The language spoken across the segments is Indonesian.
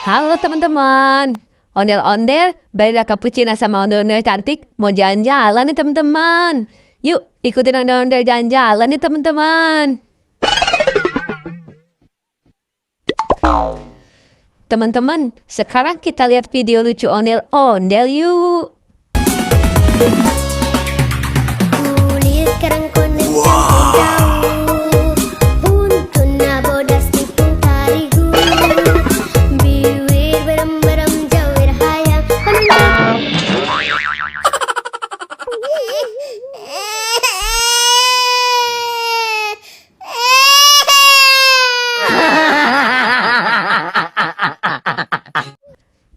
Halo teman-teman. Ondel-ondel, Balina Cappuccino sama ondel-ondel cantik mau jalan-jalan nih teman-teman. Yuk ikutin ondel-ondel jalan-jalan nih teman-teman. Teman-teman, sekarang kita lihat video lucu ondel-ondel yuk. Kulit kerang kuning campur daun, untu nabodas tipung tarigu, bibir berem-berem jawir hayang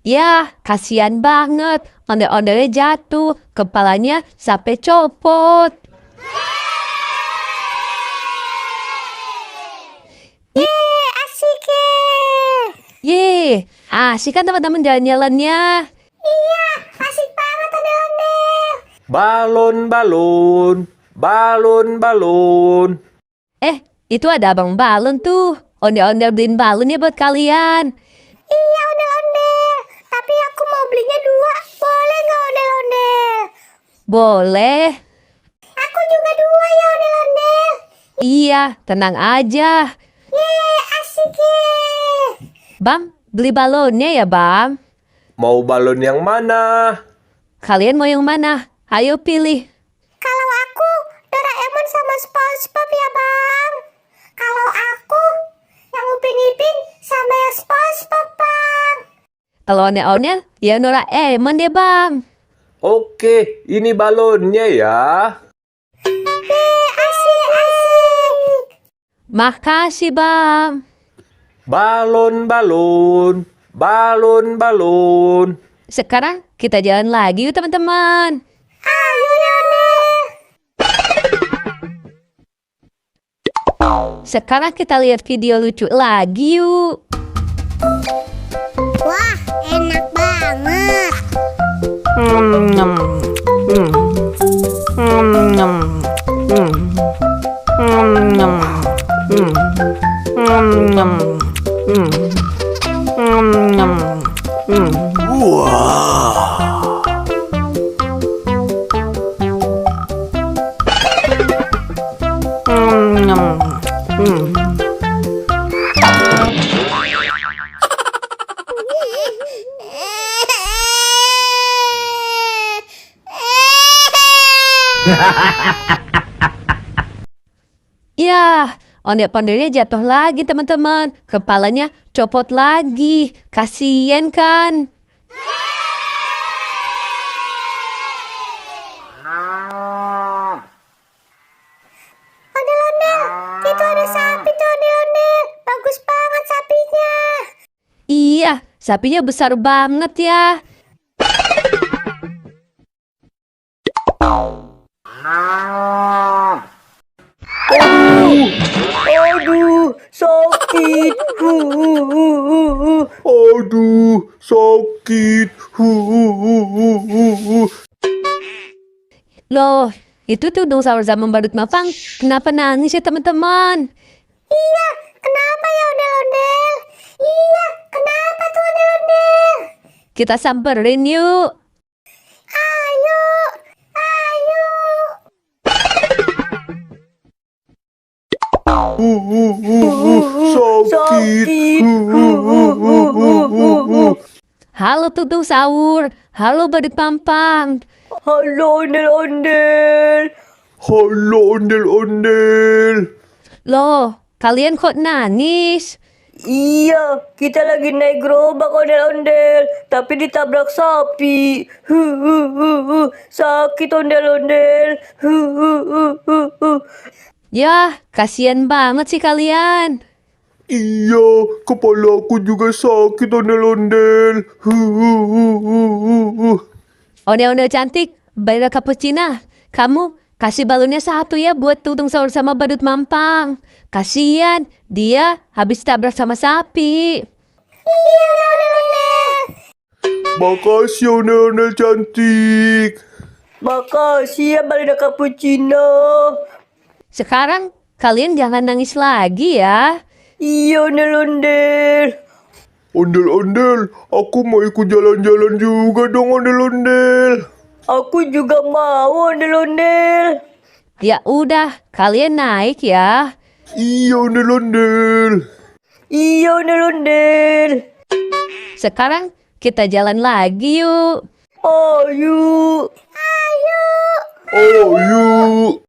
Ya, kasihan banget. Ondel-ondelnya jatuh, kepalanya sampai copot. asik Ye, asik kan teman-teman jalan-jalannya. iya asik banget ondel-ondel. Balon, balon, balon. Itu ada abang balon tuh. Ondel-ondel beliin balon ya buat kalian. Iya ondel-ondel, tapi aku mau belinya 2, boleh nggak ondel-ondel? Boleh. Aku juga 2 ya ondel-ondel. Iya, tenang aja. Asik ye. Bam, beli balonnya ya Bam. Mau balon yang mana? Kalian mau yang mana? Ayo pilih. Kalau aku Doraemon sama SpongeBob ya bang. Kalau aku yang Upin Ipin sama yang SpongeBob bang. Kalau ondel-ondel, ya Doraemon deh Bam. Oke, ini balonnya ya. Asik. Makasih Bam. Balon, balon, balon, balon. Sekarang kita jalan lagi yuk teman-teman. Ayo ya ondel. Sekarang kita lihat video lucu lagi yuk. Wah enak banget. Ya, ondel-ondelnya jatuh lagi teman-teman. Kepalanya copot lagi. Kasian kan? Ondel-ondel, itu ada sapi tuh ondel-ondel. Bagus banget sapinya. Iya, sapinya besar banget ya. Aduh, sakit. Aduh, sakit. Loh, itu tuh dinosaurus zaman badut mapang. Kenapa nangis ya teman-teman? Iya, kenapa ya ondel-ondel? Iya, kenapa tuh ondel-ondel? Kita samperin yuk. Ayo. Sakit. Halo tutung sahur. Halo badut pampang. Halo ondel-ondel. Halo, ondel-ondel. Loh, kalian kok nangis? Iya, kita lagi naik gerobak ondel-ondel, tapi ditabrak sapi. Sakit ondel-ondel. Ya, kasihan banget sih kalian. Iya, kepala aku juga sakit, ondel-ondel. Ondel-ondel cantik, Balina Cappuccino. Kamu kasih balonnya 1 ya buat tutung sahur sama badut mampang. Kasihan, dia habis tabrak sama sapi. Makasih, ondel-ondel cantik. Makasih ya Balina Cappuccino. Sekarang kalian jangan nangis lagi ya. Iya ondel-ondel. Ondel-ondel, aku mau ikut jalan-jalan juga dong, ondel-ondel. Aku juga mau ondel-ondel. Ya udah, kalian naik ya. Iya, ondel-ondel. Iya ondel-ondel. Sekarang kita jalan lagi yuk. Ayo. Oh, yuk.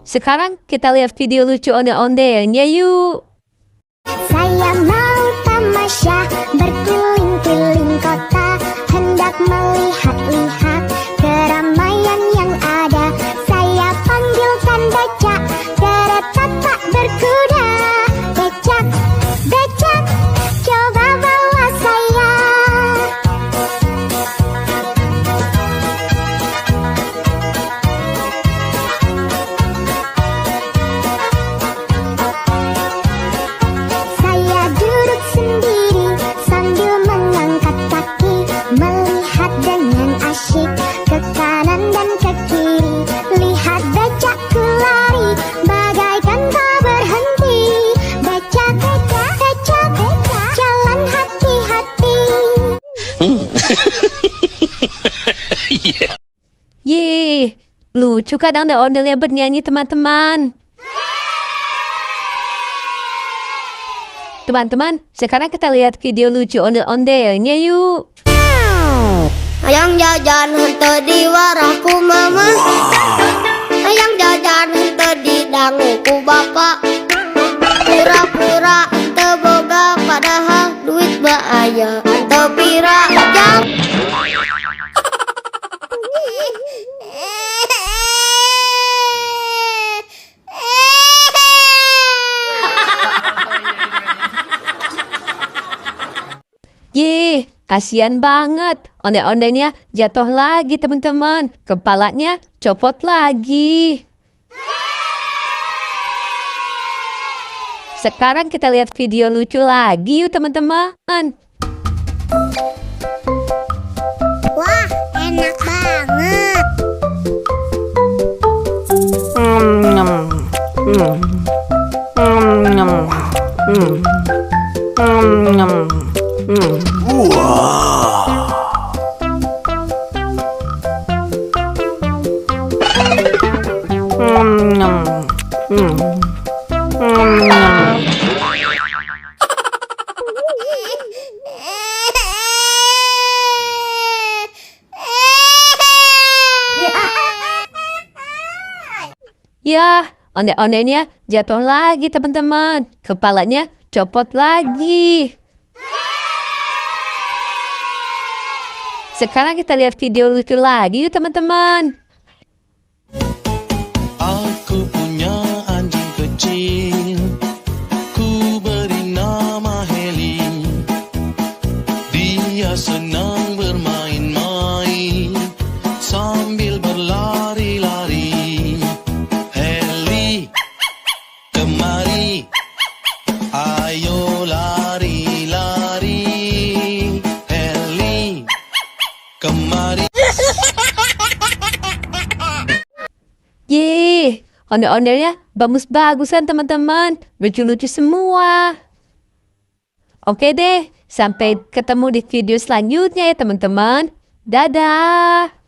Sekarang kita lihat video lucu ondel-ondelnya yuk. Saya mau tamasya berkeliling-keliling kota, hendak melihat-lihat keramaian yang ada. Saya panggilkan becak, kereta tak berkuda. Becak, becak, coba bawa saya. Saya duduk sendiri sambil mengangkat kaki, melihat dengan asyik ke kanan dan ke kiri. Lihat becakku lari bagaikan tak berhenti. Becak, becak, becak, becak, jalan hati-hati. Yeay, lucu kan ondel-ondelnya bernyanyi teman-teman. Teman-teman, sekarang kita lihat video lucu ondel-ondelnya yuk. Ayang jajan henteu di warahku mama. Ayang jajan henteu di danguku bapak. Pura-pura teu boga padahal duit mah aya teu pira jam. Yeay, kasihan banget. Ondel-ondelnya jatuh lagi teman-teman. Kepalanya copot lagi. Sekarang kita lihat video lucu lagi yuk teman-teman. Wah, enak banget. Ya, ondel-ondelnya jatuh lagi teman-teman. Kepalanya copot lagi. Sekarang kita lihat video lucu lagi yuk teman-teman. Aku punya anjing kecil, ku beri nama Heli. Dia senang bermain-main sambil berlari-lari. Heli, kemari, ayo lari-lari. Heli, kemari. Yeay, ondel-ondelnya bagus-bagusan teman-teman. Lucu-lucu semua. Oke deh, sampai ketemu di video selanjutnya ya teman-teman. Dadah.